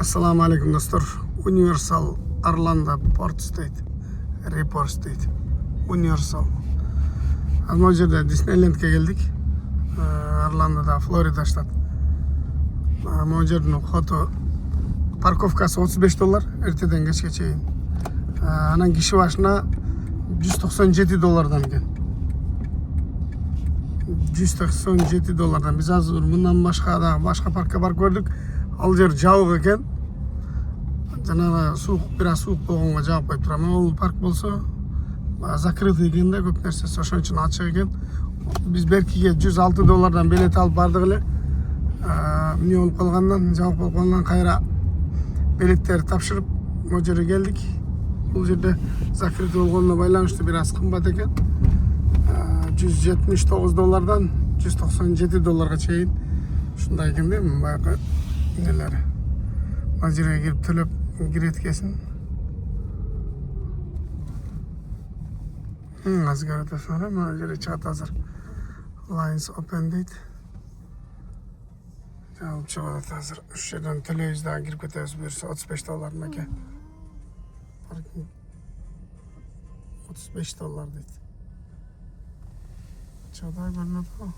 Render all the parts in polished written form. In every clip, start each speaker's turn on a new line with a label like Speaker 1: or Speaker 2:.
Speaker 1: Assalamu alaikum dostlar. Universal Orlando Port State Report State Universal. Az önce Disneyland'e geldik. Orlando'da, Florida ştat. Mojer'in foto parkovkası $35. Erteden geçe çeyin. Anan kişi başına $197'dan ekan. $197'dan. Biz az bundan başka parkka gördük. Al yer jabık ekan. Jana biraz soğuk bolgonga jabıp koyup turам. Ол park bolsa закрытый экен да, көп нерсеси ошон үчүн ачык экен. Biz Беркиге $106'dan bilet алып бардык эле. Эмне болуп калгандан, жабык болуп калгандан кайра билеттерди тапшырып могу жерге келдик. Бул жерде закрытый болгонуна байланыштуу biraz кымбат экен. $179'dan $197'ga чейин. Ушундай экен да, баягы нелери. Мына жерге кирип төлөп кирет экенсиң. Аз көрөтөсүңөр, мына жерге чыгат азыр. Lines open дейт. Жабып чыгат азыр. Уш жерден төлөйбүз дагы кирип кетебиз, буюрса $35 меке. Паркинг $35 дейт. Чыгат көрүнөт го.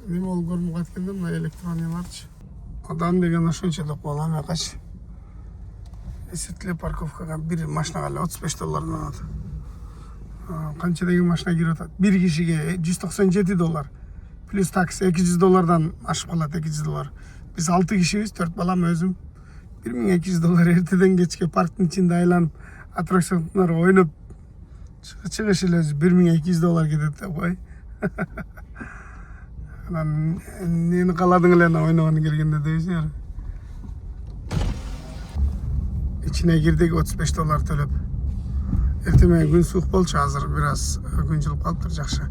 Speaker 1: Эми ол көрүнүп кеткенде мына электронияларчы. Адам деген ошончо деп калам акач. Эсетле парковкага бир машинага эле $35 алат. Канча деген машина кирип атат? Бир кишиге $197. Плюс такси $200'dan ашып калат, $200. Биз 6 кишибиз, 4 балам өзүм. $1200 эртеден кечке парктын ичинде айланып, аттракциондор ойноп чыгыш эле $1200 кетет деп кой. Анан эмнени каладың эле ойногону келгенде дейсиңер. İçine girdik $35 төлөп. Эртең күн суук болчу, азыр biraz күн жылып калыптыр, жакшы.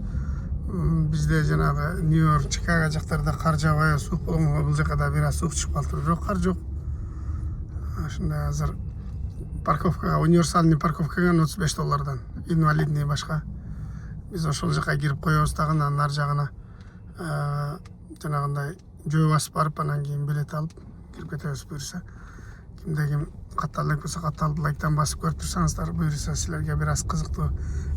Speaker 1: Бизде жанагы Нью-Йорк, Чикаго жактарда кар жаабай, суук болгонго бул жака да biraz суук чыгып калыптыр. Бирок кар жок. Ошондой азыр парковкага, универсальный парковкага $35'dan, инвалидный башка. Биз ошол жака кирип коебуз дагы, анан ар жагына жанагындай жөө басып барып, анан кийин билет алып кирип кетебиз буюрса. Кимде ким катталып болсо катталып лайктан басып көрүп турсаңыздар, буюрса силерге biraz кызыктуу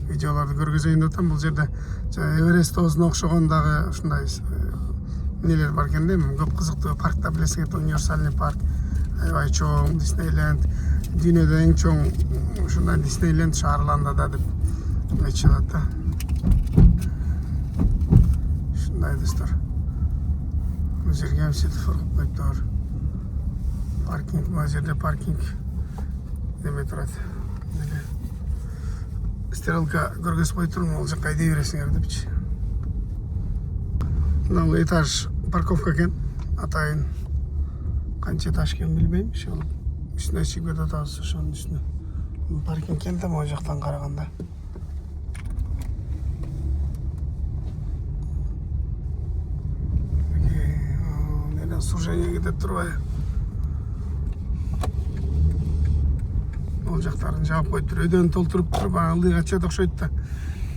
Speaker 1: видеолорду көргөзөйүн деп атам. Бул жерде Эверест тоосуна окшогон дагы ушундай нелер бар экен да, көп кызыктуу паркта билесиңер, универсальный парк, аябай чоң Диснейленд, дүйнөдө эң чоң ушундай Диснейленд Орландода деп айтышат да. Ушундай достор. Бул жерге ham светофор коюп коюптур. Паркинг, мына жерде паркинг неме турат. Стрелка көргөзүп кой турмун, ал жакка айдей бересиңер депчи. Мына этаж парковка экен. Атайын канча этаж экенин билбейм. Ошол үстүнө чыгып атабыз, ошонун үстүнө. Паркинг экен да, могу жактан караганда. Неле сужение кетип турбайбы? Ол жактарын жаап коюптур, өйдөн толтуруп туруп, ылдыйга чөйт окшойт да.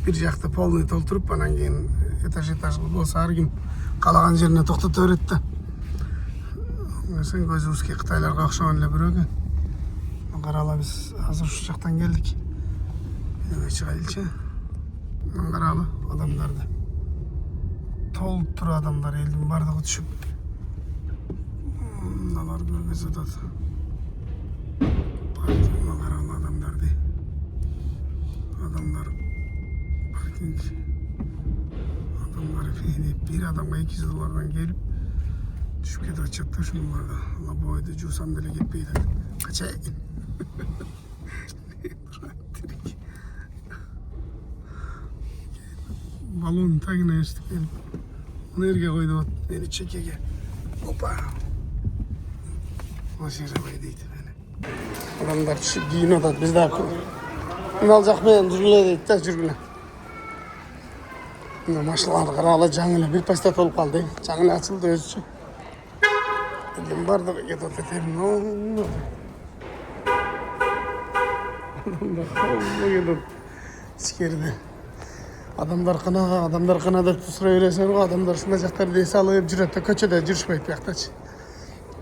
Speaker 1: Бир жакты полный толтуруп, анан кийин этаж болсо ар ким каалаган жерине токтото берет да. Сен көзүбүзгө кытайларга окшогон эле бирөө экен. Карала, биз азыр ушул жактан келдик. Эме чыгайлычы. Каралы адамдарды. Толуп тур адамдар, элдин бардыгы түшүп. Мыналар көргөзүп атат. Каралы адамдарды. Адамдар паркинг. Адамдар бир адамга $200'dan келип түшүп кетип атышат да, ушунуларда. Лабойду жуусам деле кетпейт. Качайын. Балонун тагына эстип келип, мына жерге койду от, мени чекеге. Опа. Ошо жерге дейт мени. Адамдар түшүп кийинип атат, биз дагы мына жак менен жүргүлө дейт да, жүргүлө. Мына машиналар карагыла, жаңы эле бир паста толуп калды, жаңы эле ачылды өзүчө. Элдин бардыгы кетип атат. Адамдар ичкерде. Адамдар кана деп сурай бересиңер го, адамдар ушундай жактарды эс алып жүрөт да, көчөдө жүрүшпөйт бияктачы.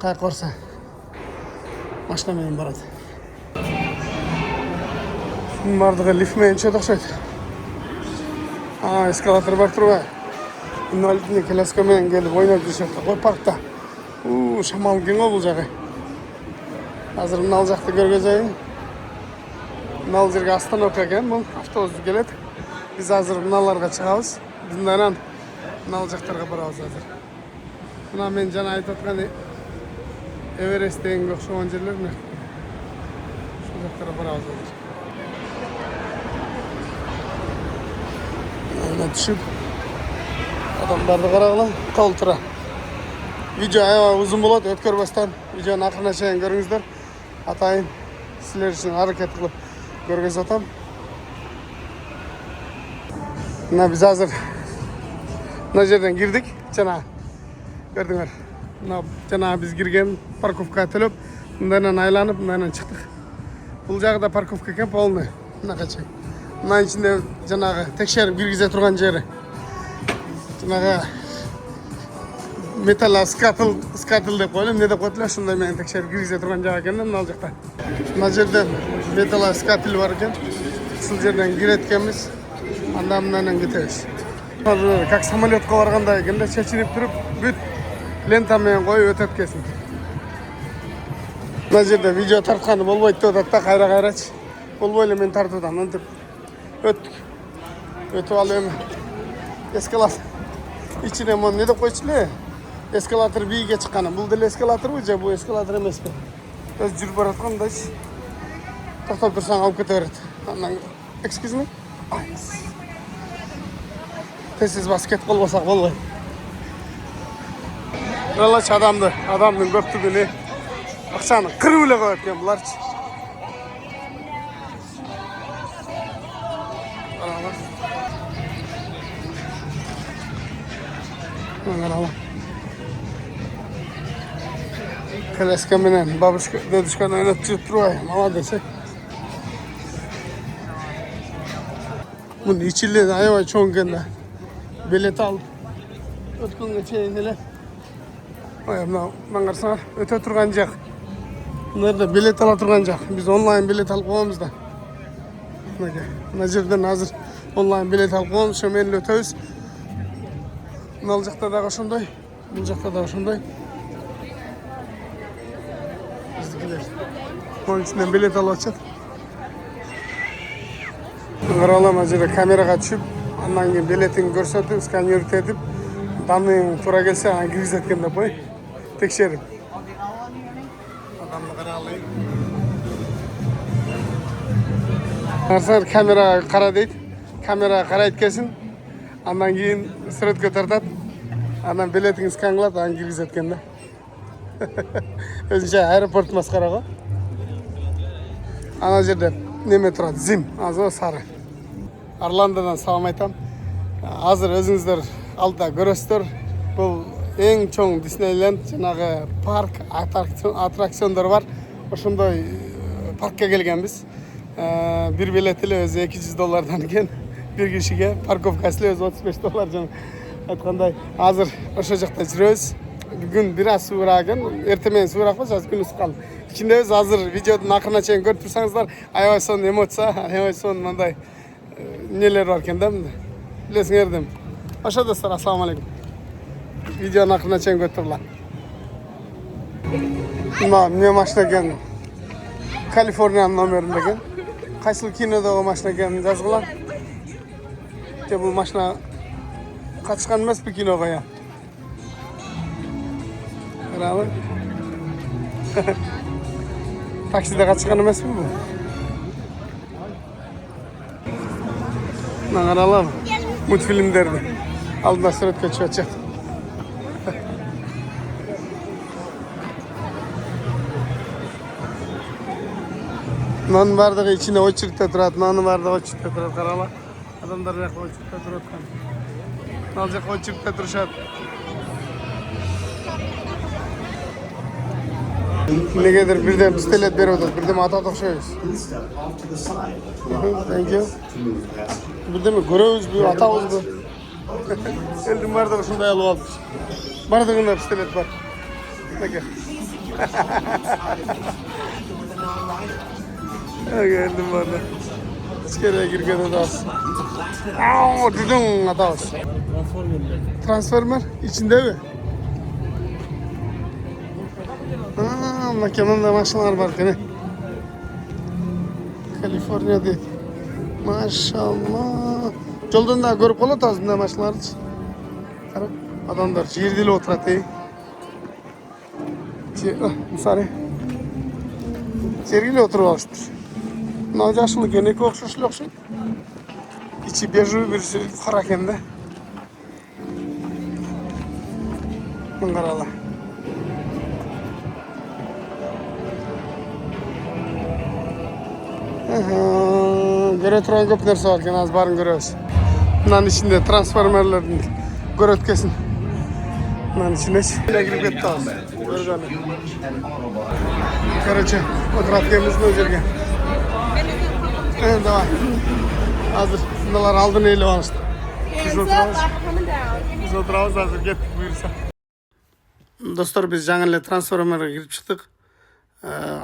Speaker 1: Kayık varsa maşina menен baradi. Şunun bardығы lift menен чөп окшойт. Эскалатор бар турбайбы? Инвалидный коляска менен келип ойноп жүрүшөт го паркта. Шамал кең го бул жагы. Азыр мына жакты көргөзөйүн. Мына жерге остановка экен, бул автобус келет. Биз азыр мыналарга чыгабыз. Мындан мына жактарга барабыз азыр. Мына мен жана айтып аткан Эверест дегенге окшогон жерлер мына. Ушул жактарга барабыз азыр. Ana düşüp adamlardı qaragılan qol tura. Video ayağı uzun болады, өткөрбастан видеоны ақырына шейін көріңіздер. Атайын сіздер үшін hareket қылып көргізіп атам. Мына біз азыр мына жерден кірдік, жана көрдіңдер. Мына жана біз кірген парковкаға төлөп, мындайынан айланып, мындайынан шықтық. Бұл жағы да парковка екен, полный. Мына қачай. Мына içinde жанагы текшерип киргизе турган жери. Жанагы металл скатыл деп койлум, эмне деп коет эле, ушундай менен текшерип киргизе турган жак экен да, мына жакта. Мына жерде металл скатыл бар экен. Ушул жерден кирет экенбиз. Андан менен кетебиз. Как самолетко баргандай экен да, чечирип туруп, бүт лента менен коюп өтөт кетсин. Мына жерде видео тартканы болбойт деп атат да, кайра-кайрачы. Болбой эле мен тартып атам, мынтип. Өтіп алып эскалатор içine mon ne de koyçlu эскалатор бийге чыкканы. Бул деле эскалаторбу же бул эскалатор эмеспи? Өз жүрүп бараткандай токтоп турсаң алып кете берет. Анан excuse me. Тез баскет болбосак болбойт. Алач адамдын көптүгүнө акчаны кырып эле коет экен буларчы. Коляска менен бабушка, дедушканы ойноп жүрүп турбайбы? Молодец. Мунун ичи эле аябай чоң экен да. Билет алып өткөнгө чейин эле. Мына карасаңар, өтө турган жак. Мына жерде билет ала турган жак. Биз онлайн билет алып коебуз да. Мына жерден азыр онлайн билет алып коебуз, ошо менен өтөбүз. Мына жакта дагы ошондой, бул жакта дагы ошондой. Onun içinden bilet alıp açat. Qaralama mына жерде камерага түшүп, андан кийин билетин көрсөтүп, сканерить этип, данныйың туура келсе, аны киргизет экен деп кой. Текшерип. Адамды карагылай. Карасаңар камерага кара дейт. Камерага карайт келсин. Андан кийин сүрөткө тартат. Андан билетиңи сканлап, аны киргизет экен да. Өзүнчө аэропорт маскара го. Ана жерде неме турат, зим, азыр сары. Орландодан салам айтам. Азыр өзүңүздөр алдыда көрөсүздөр. Бул эң чоң Диснейленд, жанагы парк, аттракциондор бар. Ошондой паркка келгенбиз. Бир билет эле өзү $200 экен. Бир кишиге парковкасы эле өзү $35 жана айткандай. Азыр ошо жакта жүрөбүз. Бүгүн бир аз суураак экен, эртең менен суураак болчу, азыр күн ысыккан. İçindeyiz hazır videonun akırına çeyin görüp tursanızlar ayvay son emotsa, ayvay son manday neler varken değil mi? Bilesiniz erdim. Aşağı dostlar, assalamu alaikum. Videonun akırına çeyin götürürler. Ne maçına geldim? Kaliforniya'nın numarında geldim. Kaç yıl kinoda o maçına geldim yazgılar. İşte bu maçına kaçkan mı bir kinoga ya? Bravo. Takside kaçkan emas mı bu? Mına qaralım. Multfilmlerdi. Aldına suratga tushib atacak. Nanın bardığı içinde очередьте turadi. Nanın bardığı очередьте turadi. Qarala. Adamlar yoqda очередьте turadi. Nal yoqda очередьте turishadi. Negedir birden pistolet berip atат, birden ata okşoyuz. Thank you. Birden mi görөбүз bu, atabız bu. Eldim bardığı şunday alıp aldık. Bardığında pistolet var. Peki. Geldim bana. İçeriye girgene de az. Aaa düdün adamız. Transformer içinde mi? Aaa makinede maşınlar var gene. Kaliforniya'da. Maşallah. Yoldan da görüp kalat aslında maşınlar. Adamlar yerdiyle oturatı. Misali. Sergiyle oturup alıştır. Mına yaşlı gene okşuşlu okşun. İçi bejü birisi kara kende. Mıngarala. Göre turan köp nerse var ki az barın görüyoruz. Bunların içinde transformerlerin görötkesin. Bunların içine şöyle girip etti az. Görüyoruz. Короче, oturatkenimiz ne özelge. Evet, tamam. Hazır. Bunlar aldın eyle varmıştı. Biz oturamız hazır. Get buyursa. Dostlar biz жаңа эле трансформерге кирип чыктык.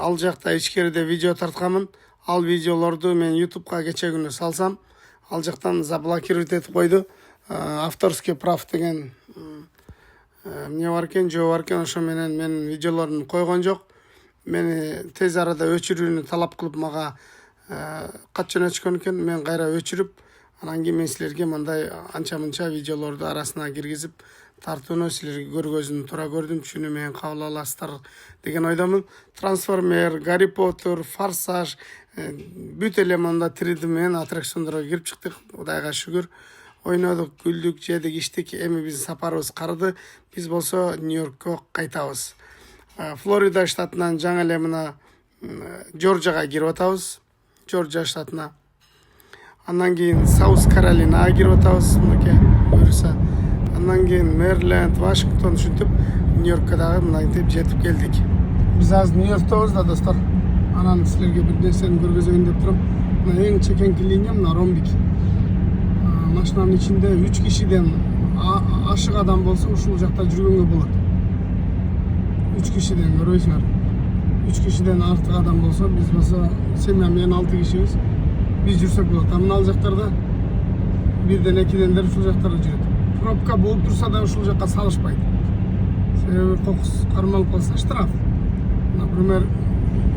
Speaker 1: Ал жакта ичкерide видео тартканмын. Ал видеолорду мен YouTube'га кече күнү салсам, ал жактан заблокировать этип койду. Авторский прав деген эмне бар экен, жөө бар экен, ошо менен менин видеолорумду койгон жок. Мени тез арада өчүрүүнү талап кылып мага качан өчкөн экен, мен кайра өчүрүп, анан кийин мен силерге мындай анча-мынча видеолорду арасына киргизип тартууну силерге көргөзүүнү туура көрдүм, чүнү менен кабыл аласыздар деген ойдомун. Трансформер, Гарри Поттер, Форсаж бүт эле мында 3D менен аттракциондорго кирип чыктык. Кудайга шүгүр. Ойнодук, күлдүк, жедик, иштик. Эми биздин сапарыбыз карды. Биз болсо Нью-Йоркко кайтабыз. Флорида штатынан жаңа эле мына Жоржияга кирип атабыз. Жоржия штатына. Андан кийин Саус Каролинага кирип атабыз. Мынакей буюрса. Андан кийин Мэриленд, Вашингтон ушинтип Нью-Йоркко дагы мынтип жетип келдик. Биз азыр Нью-Йорктобуз да достор. Анан силерге бир нерсени көргөзөйүн деп турам. Мына эң чекенки линия мына ромбик. Машинанын ичинде 3 кишиден ашык адам болсо ушул жакта жүргөнгө болот. 3 кишиден көрөсүңөр. 3 кишиден артык адам болсо, биз болсо семья менен 6 кишибиз. Биз жүрсөк болот. Мына ал жактарда 1ден 2дендер ушул жактарда жүрөт. Пробка болуп турса да ушул жакка салышпайт. Себеби кокус кармалып калса штраф. Например,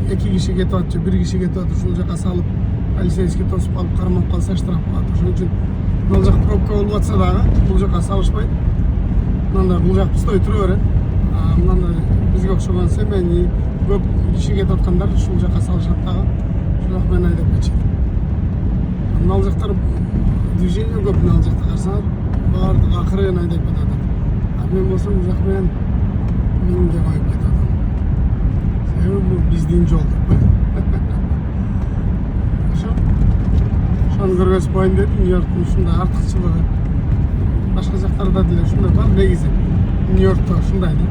Speaker 1: 2 киши кетип атчы, 1 киши кетип атып ушул жакка салып, полицейский тосуп калып кармалып калса штраф болот. Ошон үчүн бул жак пробка болуп атса дагы бул жакка салышпайт. Мында бул жак пустой тура берет. Мында бизге окшогон семейный көп киши кетип аткандар ушул жакка салышат дагы. Ушул жак менен айдап кетишет. Мына жактар движение көп, мына жакта карасаңар баардык акырын айдап кетип атат. Мен болсом бул жак менен минге коюп кетип атам. Себеби бул биздин жол деп ошону көргөзүп коеюн дедим. Нью-Йорктун ушундай артыкчылыгы башка жактарда деле ушундай бар негизи. Нью-Йоркто ушундай да.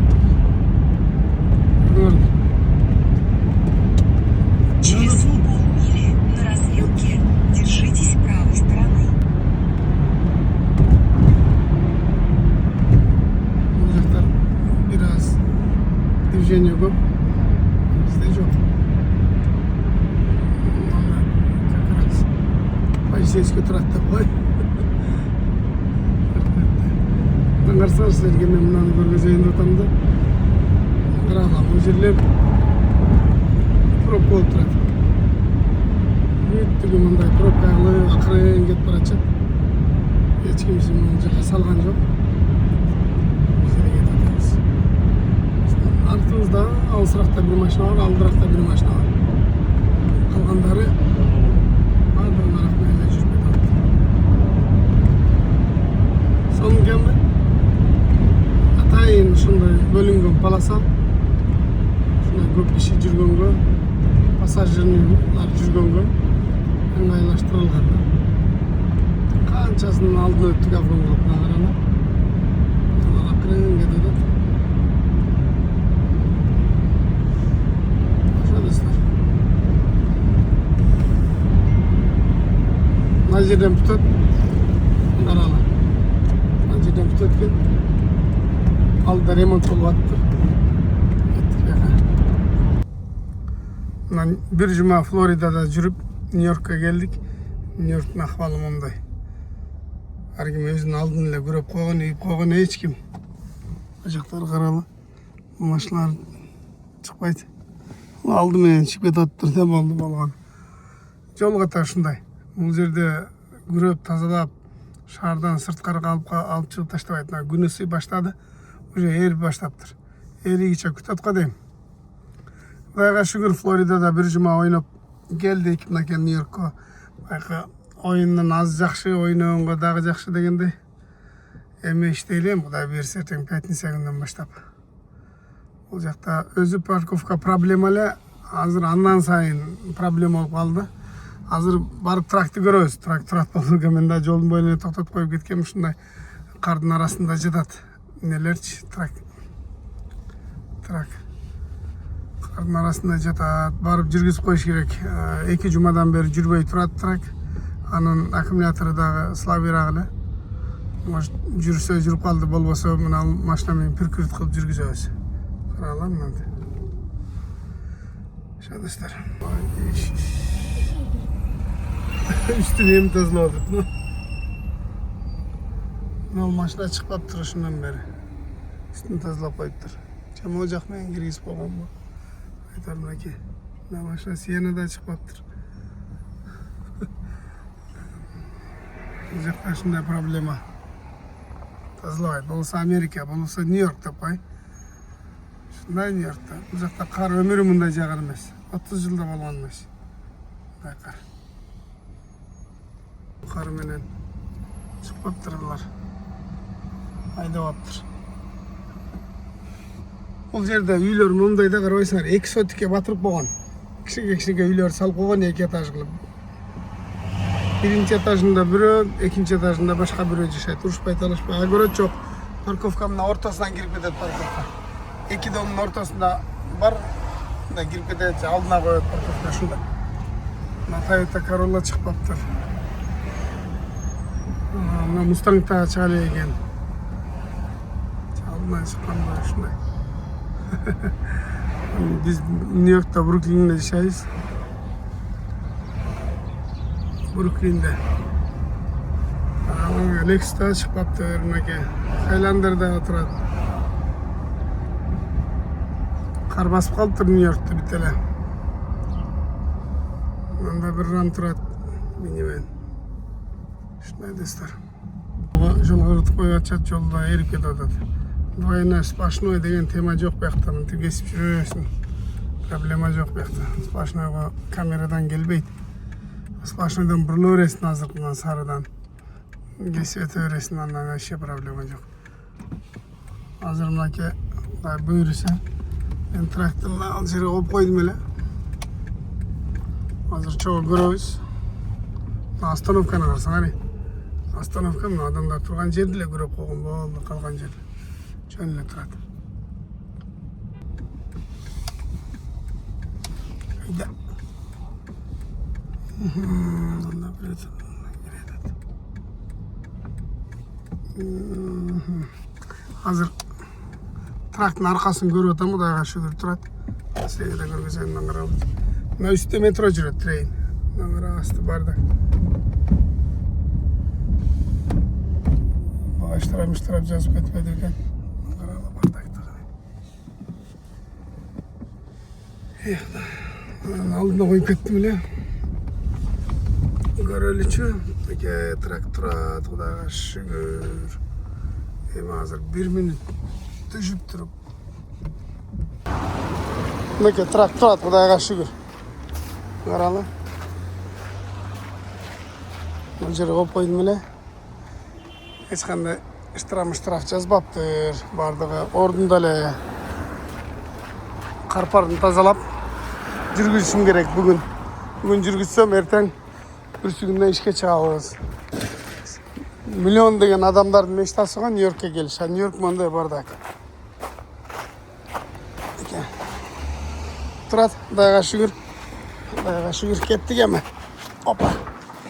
Speaker 2: Через полмили на развилке держитесь правой стороны.
Speaker 1: Bu jaqlar biraz движение көп. Bizde жоқ. Как раз полицейский турат деп қой. Қарасаңыз сіздерге мен мынаны көргөзейін деп атам да. Қарағам, бұл жерлер пробка болып тұрады. Бүттігі мындай пробкалы ақырын кетіп бара жатат. Ешкімсі мына жаққа салған жоқ. Біз де кетіп атамыз. Артымызда алысырақта бір машина бар, алдырақта бір машина бар. Қалғандары бардығын арақпен жүріп кетіп атты. Соның кемі атайын ушундай бөлүнгөн полоса, ушундай көп киши жүргөнгө, пассажирлар жүргөнгө ыңгайлаштырылган. Канчасынын алдын өттүк автобус кылып карана. Акырын кетип атат. Ошолдостор. Мына жерден бүтөт. Карала. Мына жерден бүтөт экен. Алда ремонт болуп атты. Mına bir cuma Florida'da жүрüp Нью-Йоркка келдик. Нью-Йорктун акыбалы мондай. Ар ким өзүнүн алдын эле көрөп койгон, ийип койгон эч ким. Бул жактар каралы. Машиналар чыкпайт. Алды менен чыгып кетиптыр да болгон. Жол ката ушундай. Бул жерде күрөп тазалап, шаардан сырткары алып чыгып таштабайт. Күн ысый баштады. Уже эрип баштаптыр. Эригиче күтөт го дейм. Кудайга шүгүр, Флоридада bir жума ойноп келдик мынакей Нью-Йоркко. Байкы оюндан аз жакшы, ойногонго дагы жакшы дегендей. Эми иштейлем, Кудай буйрса эртең пятница күнүнөн баштап. Бул жакта өзү парковка проблема эле. Азыр андан сайын проблема болуп калды. Азыр барып тракты көрөбүз. Трак турат болду. Мен да жолдун боюна токтотуп коюп кеткем, ушундай кардын арасында жатат. Нелерчи трак. Кардын арасында жатат. Барып жүргүзүп коюш керек. 2 жумадан бери жүрбөй турат трак. Анын аккумулятору дагы слабыйраак эле. Может, жүрсө жүрүп калды, болбосо мына машина менен пиркүрт кылып жүргүзөбүз. Караңlar мындай. Шадыстар. Üstünü hem тазалап атат. Мына машина чыкпаптыр ушундан бери. Üstünü тазалап коюптур. Жамал жак менен киргизип койгонбу? Айтар мынакей. Мына машина сиенада чыкпаптыр. Бул жакта ушундай проблема. Тазалабайт. Болсо Америка, болсо Нью-Йорк деп кой. Ушундай Нью-Йоркта. Бул жакта кар өмүрү мындай жагар эмес. 30 жылда болгон эмес. Мындай кар. Кар менен чыкпаптыр алар. Айдабаптыр. Бул жерде үйлөр мындайда карабайсыңар, 2 сотикке батырып болгон. Кичине үйлөр салып койгон 2 этаж кылып. Биринчи этажында бирөө, экинчи этажында башка бирөө жашайт. Урушпай талашпай. Ага көрөт жок. Парковка мына ортосунан кирип кетет парковка. 2 домдун ортосунда бар. Мында кирип кетет, алдына коет парковка ушундай. Мына Toyota Corolla чыкпаптыр. Мына Mustang'та чыга эле экен. Алдына чыкканда ушундай. Биз Нью-Йоркта Бруклинде жашайбыз. Бруклинде. Лекста чыкпаптыр мынакей. Хайландерда турат. Кар басып калыптыр Нью-Йоркты бүт эле. Мында бир рам турат. Минивэн. Ушундай достор. Жолго кыртып коюп атышат, жолдо эрип кетип атат. Двойной сплошной деген тема жок буякта. Мынтип кесип жүрөсүң. Проблема жок буякта. Сплошнойго камерадан келбейт. Сплошнойдон бурулуп бересиң азыркынан сарыдан. Кесип өтө бересиң, андан вообще проблема жок. Азыр мынакей буйруса мен тракторду ал жерге коюп койдум эле. Азыр чогуу көрөбүз. Остановканы карасаңар. Остановка мына адамдар турган жерди эле көрөп койгон болду, калган жер жөн эле турат. Айда. Анда бирет. Азыр трактын аркасын көрүп атам, Кудайга шүгүр турат. Сиңер да көргөзөйүн карабыз. Мына үстү метро жүрөт, трейн. Мына асты бардак. Багаштырап жазып кетпеди экен. Каралы бардакты. Алдына коюп кеттим эле. Көрөлүчү. Мынакей тракт турат, Кудайга шүгүр. Эми азыр 1 мүнөт түшүп туруп. Мынакей тракт турат, Кудайга шүгүр. Каралы. Бул жерге коюп койдум эле. Эч кандай штраф жазбаптыр. Бардыгы ордунда эле. Карпарын тазалап жүргүзүшүм керек бүгүн. Бүгүн жүргүзсөм эртең бүрсүгүндө ишке чыгабыз. Миллион деген адамдардын мечтасы го Нью-Йоркко келиш. Нью-Йорк мындай бардак. Турат, Кудайга шүгүр. Кудайга шүгүр, кеттик эми. Опа.